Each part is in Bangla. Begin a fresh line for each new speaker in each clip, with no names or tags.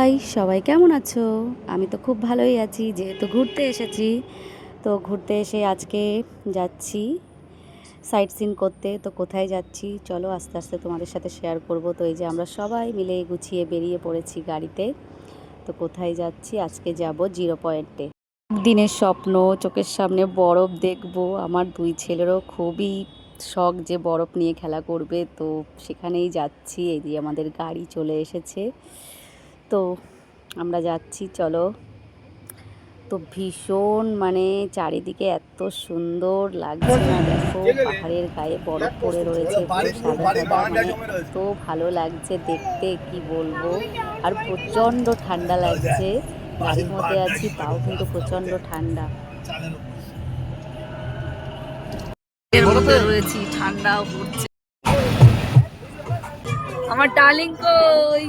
হাই, সবাই কেমন আছো? আমি তো খুব ভালোই আছি, যেহেতু ঘুরতে এসেছি। তো ঘুরতে এসে আজকে যাচ্ছি সাইট সিন করতে। তো কোথায় যাচ্ছি চলো আস্তে আস্তে তোমাদের সাথে শেয়ার করব। তো এই যে আমরা সবাই মিলে গুছিয়ে বেরিয়ে পড়েছি গাড়িতে। তো কোথায় যাচ্ছি? আজকে যাব জিরো পয়েন্টে। দিনের স্বপ্ন, চোখের সামনে বরফ দেখব। আমার দুই ছেলেরও খুবই শখ যে বরফ নিয়ে খেলা করবে। তো সেখানেই যাচ্ছি। এই যে আমাদের গাড়ি চলে এসেছে। তো আমরা যাচ্ছি, চলো। তো ভীষণ চারিদিকে এত সুন্দর লাগছে না, দেখো পাহাড়ের গায়ে বরফ পড়ে রয়েছে, পুরো সাদা সাদা, এত ভালো লাগছে দেখতে, কি বলবো। আর প্রচণ্ড ঠান্ডা লাগছে, গাড়ির মধ্যে আছি তাও কিন্তু প্রচণ্ড ঠান্ডা। এর মধ্যে রয়েছি, ঠান্ডাও পড়ছে। আমার ডার্লিং কই?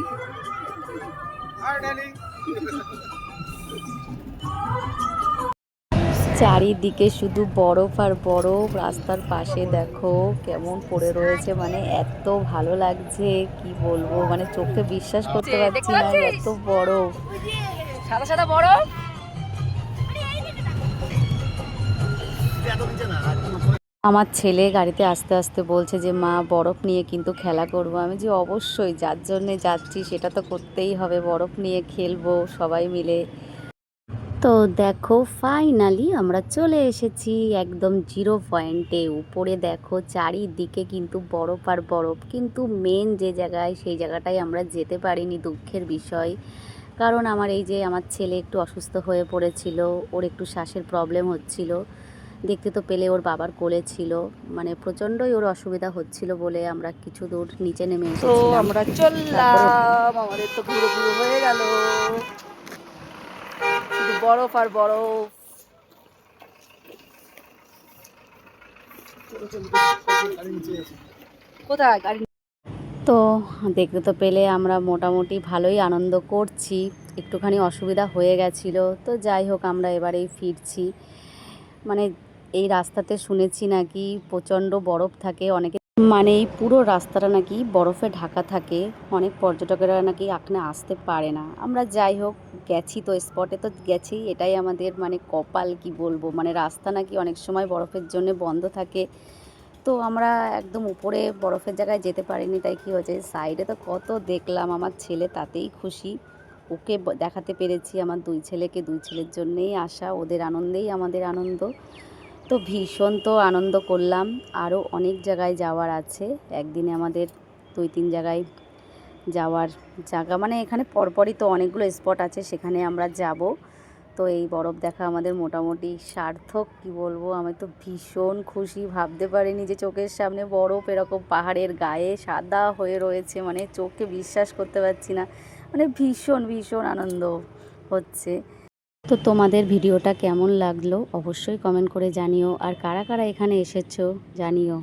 চারিদিকে শুধু বরফ আর বরফ। রাস্তার পাশে দেখো কেমন পড়ে রয়েছে, এত ভালো লাগছে, কি বলবো, চোখে বিশ্বাস করতে পারছি না, এত বরফ, সাদা সাদা বরফ। আমার ছেলে গাড়িতে আস্তে আস্তে বলছে যে মা বরফ নিয়ে কিন্তু খেলা করবো। আমি যে অবশ্যই, যার জন্যে যাচ্ছি সেটা তো করতেই হবে, বরফ নিয়ে খেলবো সবাই মিলে। তো দেখো ফাইনালি আমরা চলে এসেছি একদম জিরো পয়েন্টে। উপরে দেখো চারিদিকে কিন্তু বরফ আর বরফ, কিন্তু মেন যে জায়গায়, সেই জায়গাটায় আমরা যেতে পারিনি, দুঃখের বিষয়। কারণ আমার ছেলে একটু অসুস্থ হয়ে পড়েছিল, ওর একটু শ্বাসের প্রবলেম হচ্ছিল। দেখতে তো পেলে ওর বাবার কোলে ছিল, প্রচণ্ডই ওর অসুবিধা হচ্ছিল বলে আমরা কিছু দূর নিচে নেমে এসেছিলাম। তো আমরা চললাম, আমাদের তো ঘুরো ঘুরো হয়ে গেল, শুধু বরফ আর বরফ। কোথায় গাড়ি? তো দেখতে তো পেলে আমরা মোটামুটি ভালোই আনন্দ করছি, একটুখানি অসুবিধা হয়ে গেছিলো। তো যাই হোক, আমরা এবারেই ফিরছি। মানে এই রাস্তাতে শুনেছি নাকি প্রচণ্ড বরফ থাকে, অনেকে এই পুরো রাস্তাটা নাকি বরফে ঢাকা থাকে, অনেক পর্যটকেরা নাকি এখানে আসতে পারে না। আমরা যাই হোক গেছি, তো স্পটে তো গেছি, এটাই আমাদের কপাল, কি বলবো। রাস্তা নাকি অনেক সময় বরফের জন্য বন্ধ থাকে। তো আমরা একদম উপরে বরফের জায়গায় যেতে পারিনি, তাই কি হয়েছে সাইডে তো কত দেখলাম। আমার ছেলে তাতেই খুশি, ওকে দেখাতে পেরেছি আমার দুই ছেলেকে, দুই ছেলের জন্যেই আসা, ওদের আনন্দেই আমাদের আনন্দ। তো ভীষণ তো আনন্দ করলাম, আরও অনেক জায়গায় যাওয়ার আছে। একদিনে আমাদের 2-3 জায়গায় যাওয়ার জায়গা, এখানে পরপরই তো অনেকগুলো স্পট আছে, সেখানে আমরা যাব। তো এই বরফ দেখা আমাদের মোটামুটি সার্থক, কি বলবো। আমি তো ভীষণ খুশি, ভাবতে পারিনি যে চোখের সামনে বরফ এরকম পাহাড়ের গায়ে সাদা হয়ে রয়েছে, চোখে বিশ্বাস করতে পারছি না, ভীষণ ভীষণ আনন্দ হচ্ছে। তো তোমাদের ভিডিওটা কেমন লাগলো অবশ্যই কমেন্ট করে জানিও, আর কারা কারা এখানে এসেছো জানিও।